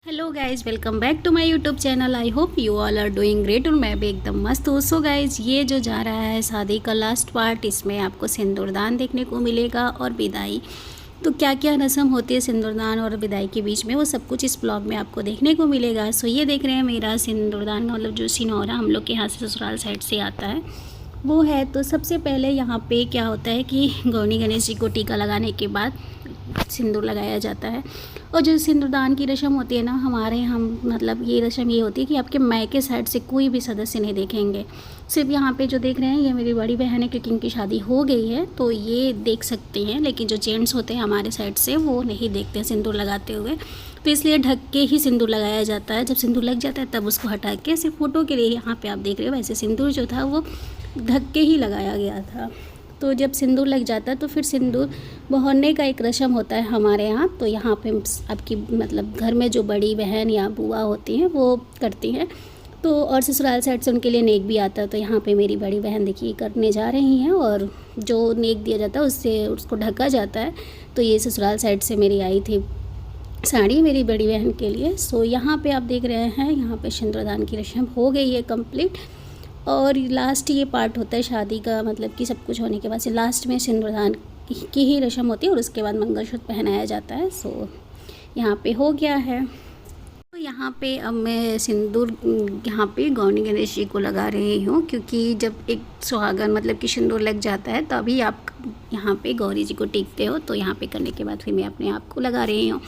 Hello guys, welcome back to my YouTube channel. I hope you all are doing great और मैं भी एकदम मस्त हूँ। सो गाइज, ये जो जा रहा है शादी का लास्ट पार्ट, इसमें आपको सिंदूरदान देखने को मिलेगा और विदाई। तो क्या क्या रस्म होती है सिंदूरदान और विदाई के बीच में, वो सब कुछ इस ब्लॉग में आपको देखने को मिलेगा। सो ये देख रहे हैं मेरा सिंदूरदान, मतलब जो सिनौरा हम लोग के यहाँ से ससुराल साइड से आता है वो है। तो सबसे पहले यहाँ पे क्या होता है कि गौरी गणेश जी को टीका लगाने के बाद सिंदूर लगाया जाता है। और जो सिंदूरदान की रस्म होती है ना हमारे यहाँ, मतलब ये रस्म ये होती है कि आपके मायके साइड से कोई भी सदस्य नहीं देखेंगे। सिर्फ यहाँ पे जो देख रहे हैं ये मेरी बड़ी बहन है, क्योंकि इनकी शादी हो गई है तो ये देख सकते हैं, लेकिन जो जेंट्स होते हैं हमारे साइड से वो नहीं देखते हैं सिंदूर लगाते हुए। तो इसलिए ढक के ही सिंदूर लगाया जाता है। जब सिंदूर लग जाता है तब उसको हटा के सिर्फ फ़ोटो के लिए यहाँ पर आप देख रहे हो, वैसे सिंदूर जो था वो ढक के ही लगाया गया था। तो जब सिंदूर लग जाता है तो फिर सिंदूर बहाने का एक रस्म होता है हमारे यहाँ। तो यहाँ पे आपकी मतलब घर में जो बड़ी बहन या बुआ होती हैं वो करती हैं। तो और ससुराल साइड से उनके लिए नेक भी आता है। तो यहाँ पे मेरी बड़ी बहन देखिए करने जा रही हैं, और जो नेक दिया जाता है उससे उसको ढका जाता है। तो ये ससुराल साइड से मेरी आई थी साड़ी मेरी बड़ी बहन के लिए। सो यहाँ पे आप देख रहे हैं, यहाँ पे सिंदूरदान की रस्म हो गई है कंप्लीट। और लास्ट ये पार्ट होता है शादी का, मतलब कि सब कुछ होने के बाद से लास्ट में सिंदूरदान की ही रस्म होती है और उसके बाद मंगलसूत्र पहनाया जाता है। सो यहाँ पे हो गया है। तो यहाँ पे अब मैं सिंदूर यहाँ पे गौरी गणेश जी को लगा रही हूँ, क्योंकि जब एक सुहागन मतलब कि सिंदूर लग जाता है तभी आप यहाँ पे गौरी जी को टीकते हो। तो यहाँ पे करने के बाद फिर मैं अपने आप को लगा रही हूँ।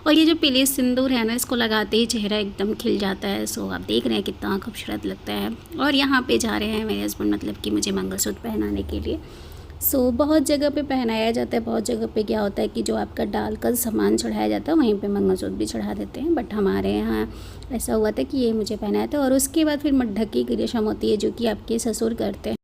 और ये जो पीले सिंदूर है ना, इसको लगाते ही चेहरा एकदम खिल जाता है। सो आप देख रहे हैं कितना खूबसूरत लगता है। और यहाँ पे जा रहे हैं मेरे हस्बैंड, मतलब कि मुझे मंगलसूत्र पहनाने के लिए। सो बहुत जगह पे पहनाया जाता है। बहुत जगह पे क्या होता है कि जो आपका डाल का सामान चढ़ाया जाता है वहीं पे मंगलसूत्र भी चढ़ा देते हैं। बट हमारे यहाँ ऐसा हुआ था कि ये मुझे पहनाया था। और उसके बाद फिर मटढक्की की रस्म होती है जो कि आपके ससुर करते हैं।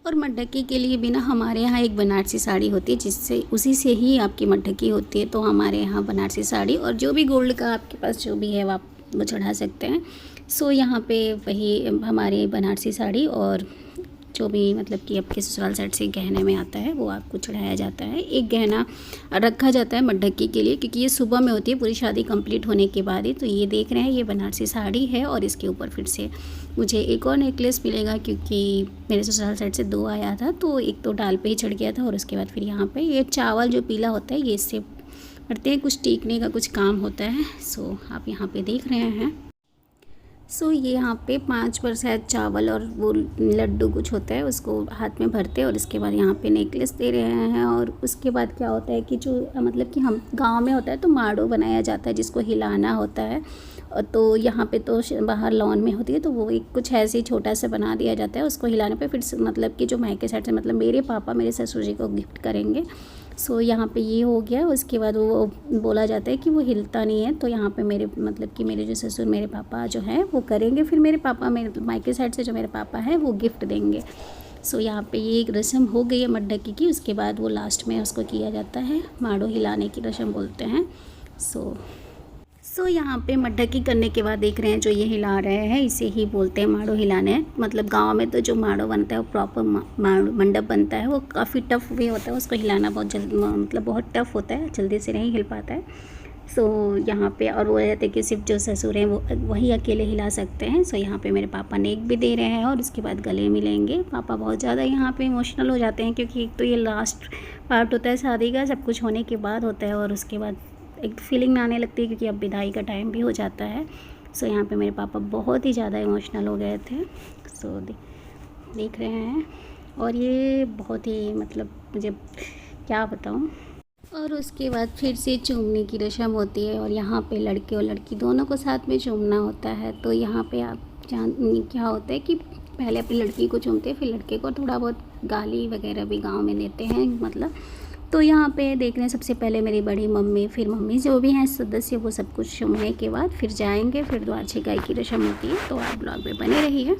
और मटढक्की के लिए भी ना हमारे यहाँ एक बनारसी साड़ी होती है, जिससे उसी से ही आपकी मटढक्की होती है। तो हमारे यहाँ बनारसी साड़ी और जो भी गोल्ड का आपके पास जो भी है वो आप वो चढ़ा सकते हैं। सो यहाँ पे वही हमारी बनारसी साड़ी और जो भी मतलब कि आपके ससुराल साइड से गहने में आता है वो आपको चढ़ाया जाता है। एक गहना रखा जाता है मटढक्की के लिए, क्योंकि ये सुबह में होती है पूरी शादी कंप्लीट होने के बाद ही। तो ये देख रहे हैं ये बनारसी साड़ी है, और इसके ऊपर फिर से मुझे एक और नेकलेस मिलेगा, क्योंकि मेरे ससुराल साइड से 2 आया था। तो एक तो डाल पे ही चढ़ गया था, और उसके बाद फिर यहाँ पे ये चावल जो पीला होता है ये इससे करते हैं, कुछ टीकने का कुछ काम होता है। सो आप यहाँ पे देख रहे हैं। सो ये यहाँ पे 5 बार शायद चावल और वो लड्डू कुछ होता है उसको हाथ में भरते हैं, और इसके बाद यहाँ पे नेकलेस दे रहे हैं। और उसके बाद क्या होता है कि जो मतलब कि हम गांव में होता है तो माड़ो बनाया जाता है जिसको हिलाना होता है। तो यहाँ पे तो बाहर लॉन में होती है, तो वो एक कुछ ऐसे ही छोटा सा बना दिया जाता है। उसको हिलाने पे फिर मतलब कि जो मायके साइड से मतलब मेरे पापा मेरे ससुर जी को गिफ्ट करेंगे। सो यहाँ पे ये हो गया। उसके बाद वो बोला जाता है कि वो हिलता नहीं है। तो यहाँ पे मेरे मतलब कि मेरे जो ससुर मेरे पापा जो हैं वो करेंगे, फिर मेरे पापा मेरे मायके साइड से जो मेरे पापा हैं वो गिफ्ट देंगे। सो यहाँ पे ये एक रस्म हो गई है मटढक्की की। उसके बाद वो लास्ट में उसको किया जाता है माड़ो हिलाने की रस्म बोलते हैं। सो यहाँ पे मटढक्की करने के बाद देख रहे हैं जो ये हिला रहे हैं इसे ही बोलते हैं माड़ो हिलाने। मतलब गांव में तो जो माड़ो बनता है वो प्रॉपर मंडप बनता है, वो काफ़ी टफ भी होता है, उसको हिलाना बहुत जल्द मतलब बहुत टफ होता है, जल्दी से नहीं हिल पाता है। सो यहाँ पे और वो रहते हैं कि सिर्फ जो ससुर हैं वो वही अकेले हिला सकते हैं। सो यहाँ पे मेरे पापा नेक भी दे रहे हैं, और उसके बाद गले मिलेंगे। पापा बहुत ज़्यादा यहाँ पे इमोशनल हो जाते हैं, क्योंकि एक तो ये लास्ट पार्ट होता है शादी का, सब कुछ होने के बाद होता है, और उसके बाद एक फीलिंग आने लगती है क्योंकि अब विदाई का टाइम भी हो जाता है। सो यहाँ पे मेरे पापा बहुत ही ज़्यादा इमोशनल हो गए थे। सो देख रहे हैं, और ये बहुत ही मतलब मुझे क्या बताऊँ। और उसके बाद फिर से चूमने की रस्म होती है, और यहाँ पे लड़के और लड़की दोनों को साथ में चूमना होता है। तो यहाँ पे आप क्या होता है कि पहले अपनी लड़की को चूमते हैं, फिर लड़के को थोड़ा बहुत गाली वगैरह भी गाँव में देते हैं मतलब। तो यहाँ पे देख रहे हैं सबसे पहले मेरी बड़ी मम्मी, फिर मम्मी जो भी हैं सदस्य वो सब कुछ चूमने के बाद फिर जाएंगे, फिर द्वार छिकाई की रस्म होती है। तो आप ब्लॉग में बने रहिए।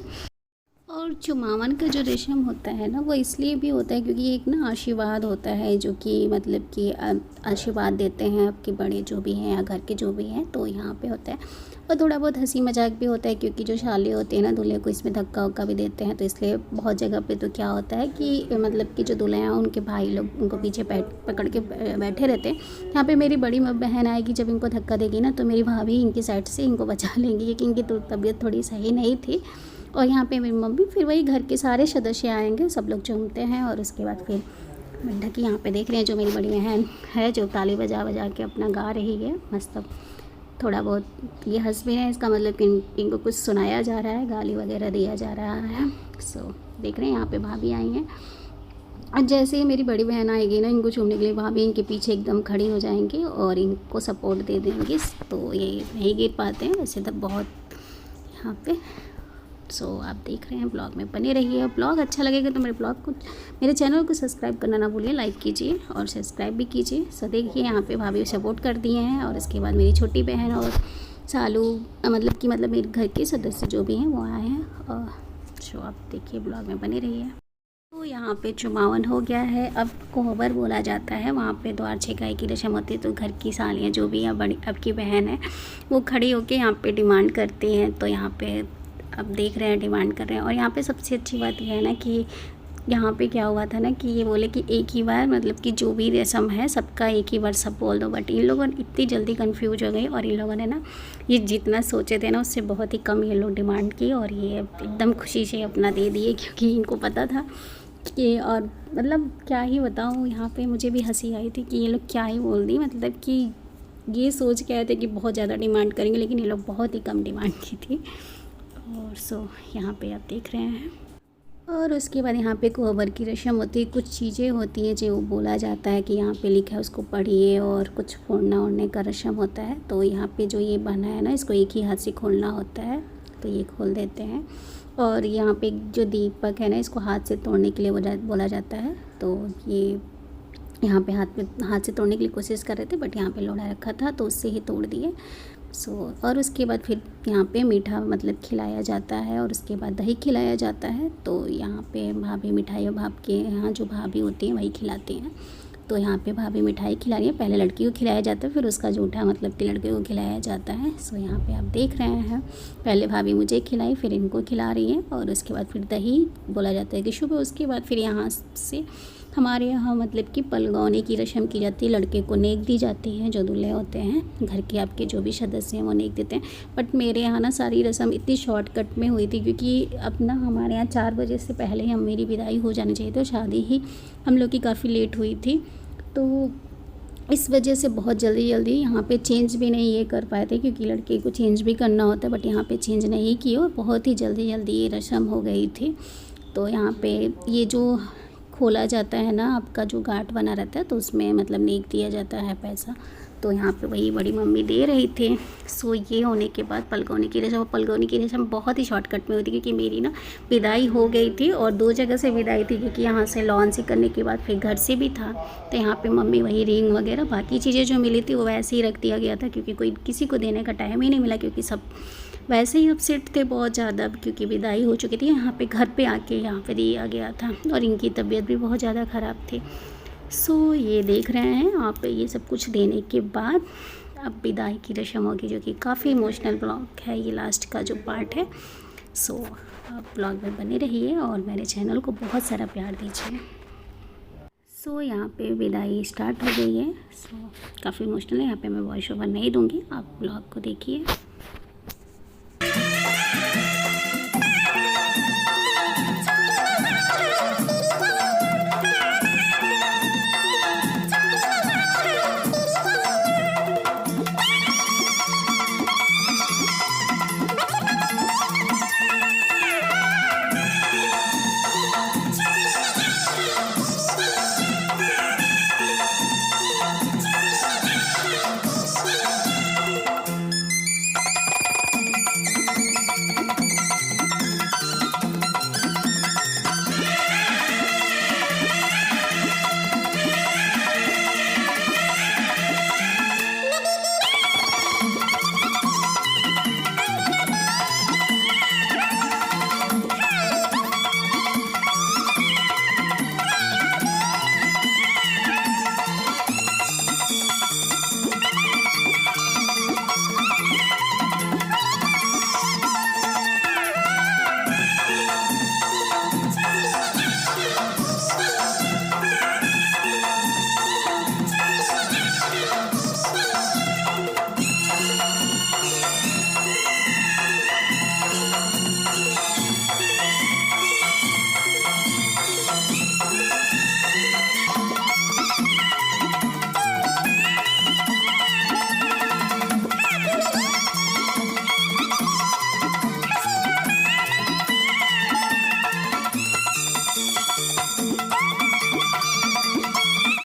और चुमावन का जो रस्म होता है ना, वो इसलिए भी होता है क्योंकि एक ना आशीर्वाद होता है, जो कि मतलब कि आशीर्वाद देते हैं आपके बड़े जो भी हैं या घर के जो भी हैं, तो यहाँ पे होता है। और थोड़ा बहुत हंसी मजाक भी होता है क्योंकि जो शाले होते हैं ना दूल्हे को, इसमें धक्का वक्का भी देते हैं, तो इसलिए बहुत जगह पे तो क्या होता है कि मतलब कि जो दूल्हे हैं उनके भाई लोग उनको पीछे पकड़ के बैठे रहते हैं। यहाँ पे मेरी बड़ी बहन आएगी, जब इनको धक्का देगी ना तो मेरी भाभी इनकी साइड से इनको बचा लेंगी क्योंकि इनकी तो तबीयत थोड़ी सही नहीं थी। और यहाँ पे मेरी मम्मी, फिर वही घर के सारे सदस्य आएंगे, सब लोग झूमते हैं। और उसके बाद फिर मिट्ठा की यहाँ पे देख रहे हैं जो मेरी बड़ी बहन है, जो ताली बजा बजा के अपना गा रही है मस्त। थोड़ा बहुत ये हंस भी है, इसका मतलब कि इनको कुछ सुनाया जा रहा है, गाली वगैरह दिया जा रहा है। सो देख रहे हैं यहाँ पे भाभी आई हैं। और जैसे ही मेरी बड़ी बहन आएगी ना इनको चूमने के लिए, भाभी इनके पीछे एकदम खड़ी हो जाएंगी और इनको सपोर्ट दे देंगी, तो ये नहीं गिर पाते हैं वैसे तो बहुत यहाँ पे। सो आप देख रहे हैं, ब्लॉग में बने रहिए। ब्लॉग अच्छा लगेगा तो मेरे चैनल को सब्सक्राइब करना ना भूलिए, लाइक कीजिए और सब्सक्राइब भी कीजिए। सो देखिए यहाँ पे भाभी सपोर्ट कर दिए हैं। और इसके बाद मेरी छोटी बहन और सालू मतलब मेरे घर के सदस्य जो भी हैं वो आए हैं। और सो आप देखिए, ब्लॉग में बने रहिए। तो यहाँ पे चुमावन हो गया है, अब कोहबर बोला जाता है। वहाँ पे द्वार छेकाई की रस्म होती है, तो घर की सालियाँ जो भी हैं, बड़ी अब की बहन है, वो खड़ी होके यहाँ पे डिमांड करती हैं। तो यहाँ पे अब देख रहे हैं डिमांड कर रहे हैं। और यहाँ पे सबसे अच्छी बात यह है ना कि यहाँ पे क्या हुआ था ना कि ये बोले कि एक ही बार मतलब कि जो भी रस्म है सबका एक ही बार सब बोल दो। बट इन लोगों ने इतनी जल्दी कंफ्यूज हो गई और इन लोगों ने ना ये जितना सोचे थे ना उससे बहुत ही कम ये लोग डिमांड की, और ये एकदम खुशी से अपना दे दिए क्योंकि इनको पता था कि, और मतलब क्या ही बताऊँ, यहाँ पे मुझे भी हंसी आई थी कि ये लोग क्या ही बोल दी, मतलब कि ये सोच के आए थे कि बहुत ज़्यादा डिमांड करेंगे, लेकिन ये लोग बहुत ही कम डिमांड की थी। और सो यहाँ पे आप देख रहे हैं। और उसके बाद यहाँ पे कोहबर की रस्म होती है, कुछ चीज़ें होती हैं जो बोला जाता है कि यहाँ पे लिखा है उसको पढ़िए, और कुछ फोड़ना ओढ़ने का रस्म होता है। तो यहाँ पे जो ये बना है ना, इसको एक ही हाथ से खोलना होता है, तो ये खोल देते हैं। और यहाँ पे जो दीपक है ना, इसको हाथ से तोड़ने के लिए बोला जाता है। तो ये यहाँ पे हाथ से तोड़ने के लिए कोशिश कर रहे थे, बट यहाँ पे लोढ़ा रखा था तो उससे ही तोड़ दिए। सो और उसके बाद फिर यहाँ पे मीठा मतलब खिलाया जाता है, और उसके बाद दही खिलाया जाता है। तो यहाँ पे भाभी मिठाई, भाप के यहाँ जो भाभी होती हैं वही खिलाती हैं। तो यहाँ पे भाभी मिठाई खिला रही है, पहले लड़की को खिलाया जाता है, फिर उसका जूठा मतलब कि लड़के को खिलाया जाता है। सो यहाँ पे आप देख रहे हैं, पहले भाभी मुझे खिलाई, फिर इनको खिला रही है, और उसके बाद फिर दही बोला जाता है कि शुभ। उसके बाद फिर यहाँ से हमारे यहाँ मतलब कि पलगौने की रस्म की जाती है, लड़के को नेक दी जाती है। जो दूल्हे होते हैं घर के आपके जो भी सदस्य हैं वो नेक देते हैं। बट मेरे यहाँ ना सारी रस्म इतनी शॉर्टकट में हुई थी, क्योंकि अब ना हमारे यहाँ 4 बजे से पहले ही मेरी विदाई हो जानी चाहिए, तो शादी ही हम लोग की काफ़ी लेट हुई थी। तो इस वजह से बहुत जल्दी यहाँ पे चेंज भी नहीं ये कर पाए थे, क्योंकि लड़के को चेंज भी करना होता है, बट यहाँ पे चेंज नहीं किए और बहुत ही जल्दी ये रस्म हो गई थी। तो यहाँ पे ये जो खोला जाता है ना, आपका जो गांठ बना रहता है, तो उसमें मतलब नेक दिया जाता है पैसा। तो यहाँ पे वही बड़ी मम्मी दे रही थी। सो ये होने के बाद पलगौनी की रस्म बहुत ही शॉर्टकट में होती, क्योंकि मेरी ना विदाई हो गई थी और 2 जगह से विदाई थी, क्योंकि यहाँ से लॉन से करने के बाद फिर घर से भी था। तो यहाँ पे मम्मी वही रिंग वगैरह बाकी चीज़ें जो मिली थी वो वैसे ही रख दिया गया था, क्योंकि कोई किसी को देने का टाइम ही नहीं मिला, क्योंकि सब वैसे ही अपसेट थे बहुत ज़्यादा, क्योंकि विदाई हो चुकी थी। यहाँ पे घर पे आके यहाँ पे दिया गया था, और इनकी तबीयत भी बहुत ज़्यादा ख़राब थी। सो ये देख रहे हैं आप, ये सब कुछ देने के बाद अब विदाई की रस्म होगी, जो कि काफ़ी इमोशनल ब्लॉग है, ये लास्ट का जो पार्ट है। सो आप ब्लॉग में बने रहिए और मेरे चैनल को बहुत सारा प्यार दीजिए। सो यहाँ पे विदाई स्टार्ट हो गई है। सो काफ़ी इमोशनल है, यहाँ पे मैं वॉइस ओवर नहीं दूँगी, आप ब्लॉग को देखिए।